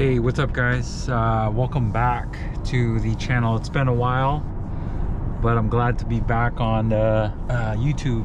Hey, what's up guys? Welcome back to the channel. It's been a while, but I'm glad to be back on YouTube.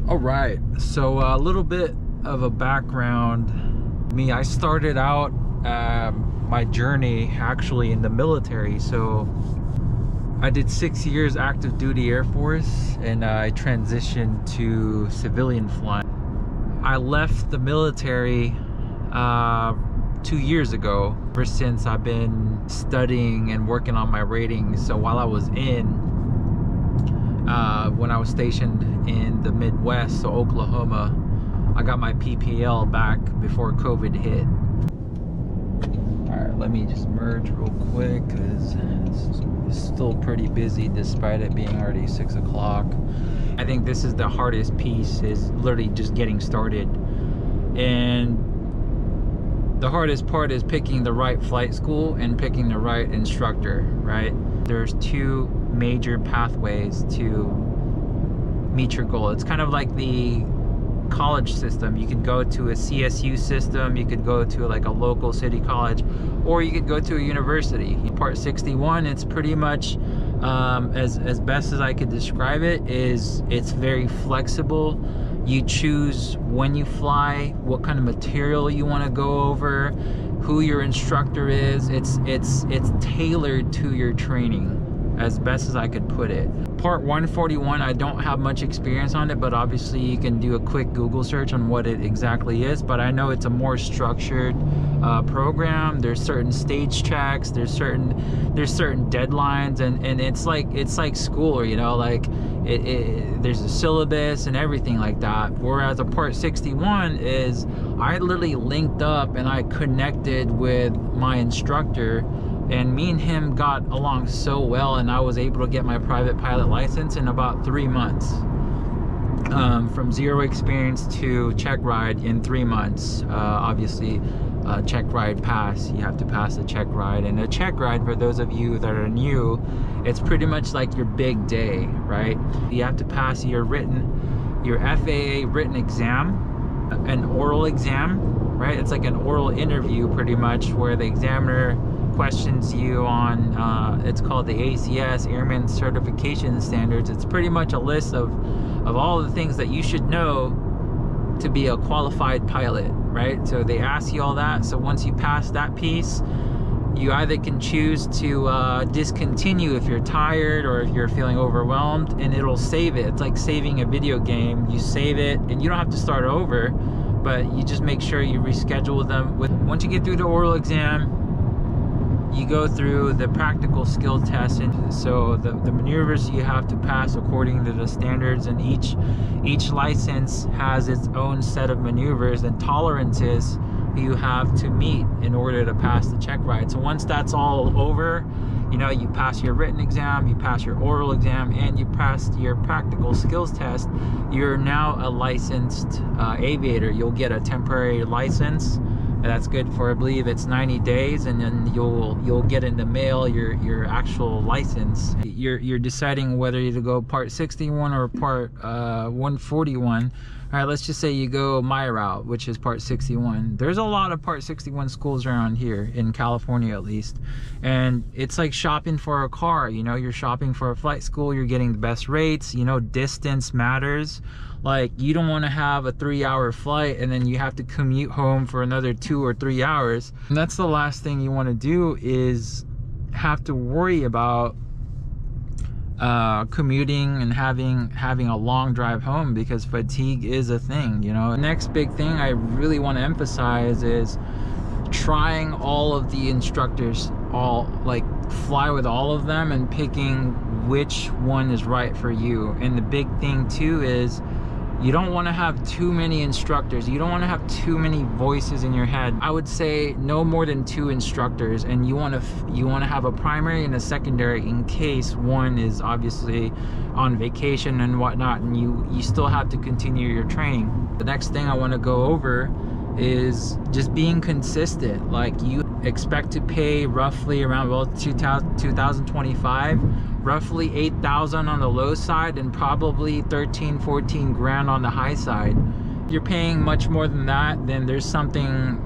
All right, so a little bit of a background. I started out my journey actually in the military. So I did 6 years active duty Air Force, and I transitioned to civilian flying. I left the military 2 years ago. Ever since, I've been studying and working on my ratings. So while I was when I was stationed in the Midwest, so Oklahoma, I got my PPL back before COVID hit. All right, let me just merge real quick because it's still pretty busy despite it being already 6 o'clock. I think this is the hardest piece, is literally just getting started. And the hardest part is picking the right flight school and picking the right instructor, right? There's two major pathways to meet your goal. It's kind of like the college system. You could go to a CSU system, you could go to like a local city college, or you could go to a university. Part 61, it's pretty much as best as I could describe it, is it's very flexible. You choose when you fly, what kind of material you want to go over, who your instructor is. It's tailored to your training, as best as I could put it. Part 141, I don't have much experience on it, but obviously you can do a quick Google search on what it exactly is. But I know it's a more structured program. There's certain stage checks, there's certain deadlines, and it's like school, you know, like there's a syllabus and everything like that. Whereas a Part 61 is, I literally linked up and I connected with my instructor, and me and him got along so well, and I was able to get my private pilot license in about 3 months. From zero experience to check ride in 3 months. Obviously, check ride pass, you have to pass the check ride. And a check ride, for those of you that are new, it's pretty much like your big day, right? You have to pass your FAA written exam, an oral exam, right? It's like an oral interview pretty much, where the examiner questions you on it's called the ACS, Airman Certification Standards. It's pretty much a list of all the things that you should know to be a qualified pilot, right? So they ask you all that. So once you pass that piece, you either can choose to discontinue if you're tired or if you're feeling overwhelmed, and it'll save it. It's like saving a video game. You save it and you don't have to start over, but you just make sure you reschedule them. Once you get through the oral exam, you go through the practical skill test, and so the maneuvers you have to pass according to the standards, and each license has its own set of maneuvers and tolerances you have to meet in order to pass the check ride. So once that's all over, you know, you pass your written exam, you pass your oral exam, and you pass your practical skills test, you're now a licensed aviator. You'll get a temporary license. That's good for, I believe it's 90 days, and then you'll get in the mail your actual license. You're deciding whether you to go Part 61 or Part 141. All right, let's just say you go my route, which is Part 61. There's a lot of Part 61 schools around here in California, at least, and it's like shopping for a car. You know, you're shopping for a flight school, you're getting the best rates. You know, distance matters. Like, you don't want to have a 3-hour flight and then you have to commute home for another 2 or 3 hours. And that's the last thing you want to do, is have to worry about commuting and having a long drive home, because fatigue is a thing, you know. The next big thing I really want to emphasize is trying all of the instructors, fly with all of them and picking which one is right for you. And the big thing too is, you don't want to have too many instructors. You don't want to have too many voices in your head. I would say no more than 2 instructors, and you want to have a primary and a secondary in case one is obviously on vacation and whatnot, and you still have to continue your training. The next thing I want to go over is just being consistent. Like, you expect to pay roughly around 2025, roughly 8,000 on the low side, and probably 13-14 grand on the high side. If you're paying much more than that, then there's something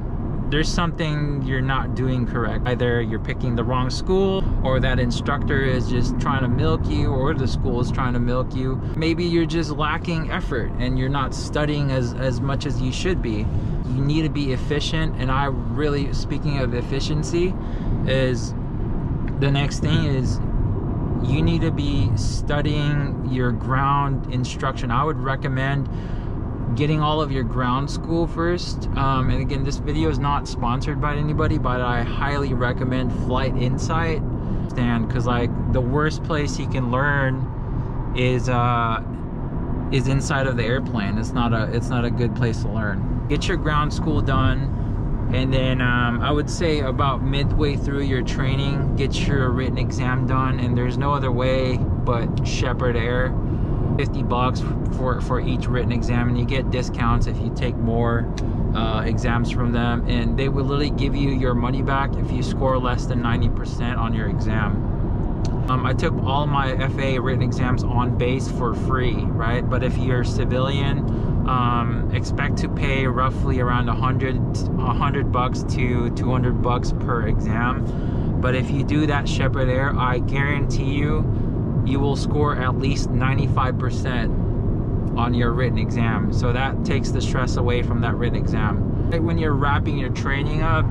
there's something you're not doing correct. Either you're picking the wrong school, or that instructor is just trying to milk you, or the school is trying to milk you. Maybe you're just lacking effort and you're not studying as much as you should be. You need to be efficient, and I really, speaking of efficiency, is the next thing is you need to be studying your ground instruction. I would recommend getting all of your ground school first. And again, this video is not sponsored by anybody, but I highly recommend Flight Insight. Because like the worst place you can learn is inside of the airplane. It's not a good place to learn. Get your ground school done, and then I would say about midway through your training, get your written exam done. And there's no other way but Shepherd Air. $50 for each written exam, and you get discounts if you take more exams from them, and they will literally give you your money back if you score less than 90% on your exam. I took all my FAA written exams on base for free, right? But if you're civilian, expect to pay roughly around $100 to $200 per exam. But if you do that Shepherd Air, I guarantee you will score at least 95% on your written exam. So that takes the stress away from that written exam. When you're wrapping your training up,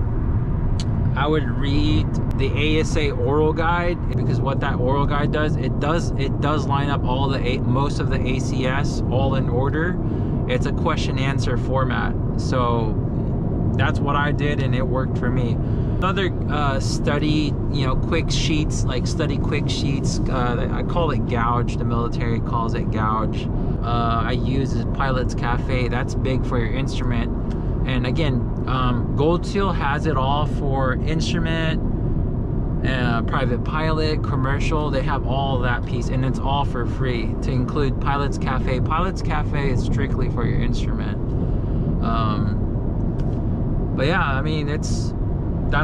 I would read the ASA oral guide, because what that oral guide does, it does line up all most of the ACS all in order. It's a question answer format. So that's what I did, and it worked for me. Other study, quick sheets, like study quick sheets. I call it Gouge. The military calls it Gouge. I use is Pilot's Cafe. That's big for your instrument. And again, Gold Seal has it all for instrument, private pilot, commercial. They have all that piece, and it's all for free, to include Pilot's Cafe. Pilot's Cafe is strictly for your instrument. But yeah, I mean, that's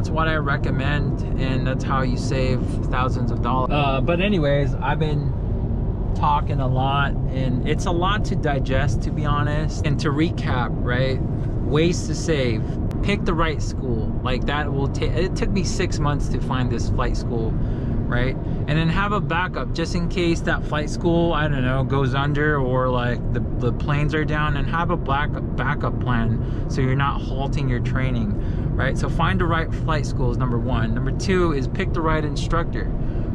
what I recommend, and that's how you save thousands of dollars. But anyways, I've been talking a lot, and it's a lot to digest, to be honest. And to recap, right, ways to save: pick the right school. Like that will take, it took me 6 months to find this flight school, right? And then have a backup just in case that flight school, I don't know, goes under, or like the planes are down, and have a backup plan so you're not halting your training, right? So find the right flight school is number one. Number two is pick the right instructor,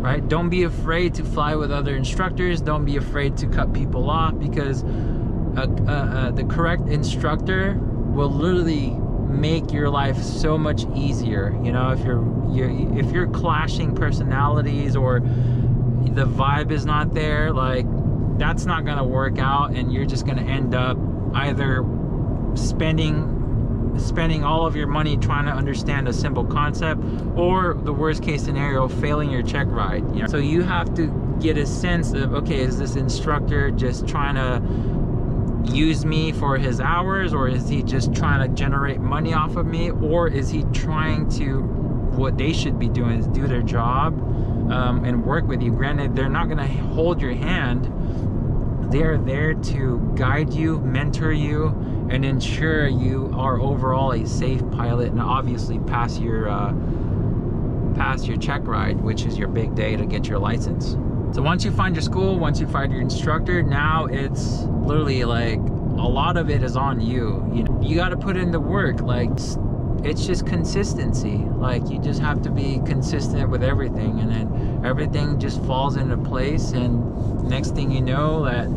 right? Don't be afraid to fly with other instructors. Don't be afraid to cut people off, because the correct instructor will literally make your life so much easier. If you're clashing personalities, or the vibe is not there, like that's not gonna work out, and you're just gonna end up either spending all of your money trying to understand a simple concept, or the worst case scenario, failing your check ride. So you have to get a sense of, okay, is this instructor just trying to use me for his hours, or is he just trying to generate money off of me, or is he trying to, what they should be doing is do their job and work with you. Granted, they're not going to hold your hand. They're there to guide you, mentor you, and ensure you are overall a safe pilot, and obviously pass your check ride, which is your big day to get your license. So once you find your school, once you find your instructor, now it's literally like a lot of it is on you. You got to put in the work. Like, it's just consistency. Like, you just have to be consistent with everything, and then everything just falls into place. And next thing you know, that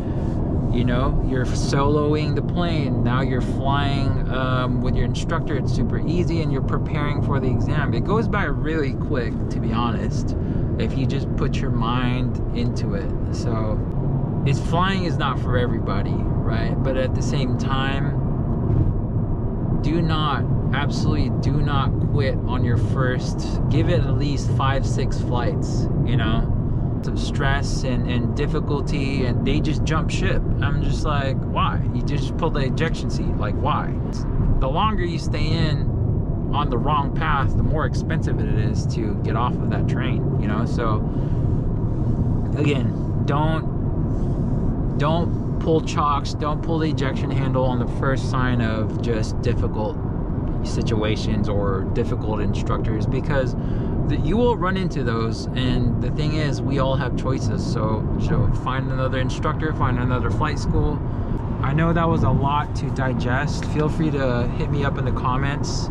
you're soloing the plane. Now you're flying with your instructor. It's super easy, and you're preparing for the exam. It goes by really quick, to be honest, if you just put your mind into it. So flying is not for everybody, right? But at the same time, absolutely do not quit on your first. Give it at least 5-6 flights, of stress and difficulty, and they just jump ship. I'm just like, why? You just pull the ejection seat. Like, why? The longer you stay in on the wrong path, the more expensive it is to get off of that train. So again, don't pull chocks, don't pull the ejection handle on the first sign of just difficult situations or difficult instructors, because you will run into those. And the thing is, we all have choices. So find another instructor, find another flight school. I know that was a lot to digest. Feel free to hit me up in the comments.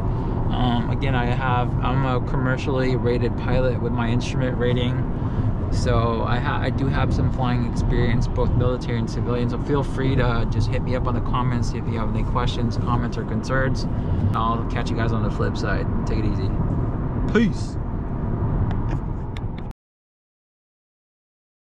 Again, I'm a commercially rated pilot with my instrument rating, so I do have some flying experience, both military and civilian. So feel free to just hit me up on the comments if you have any questions, comments, or concerns. I'll catch you guys on the flip side. Take it easy. Peace.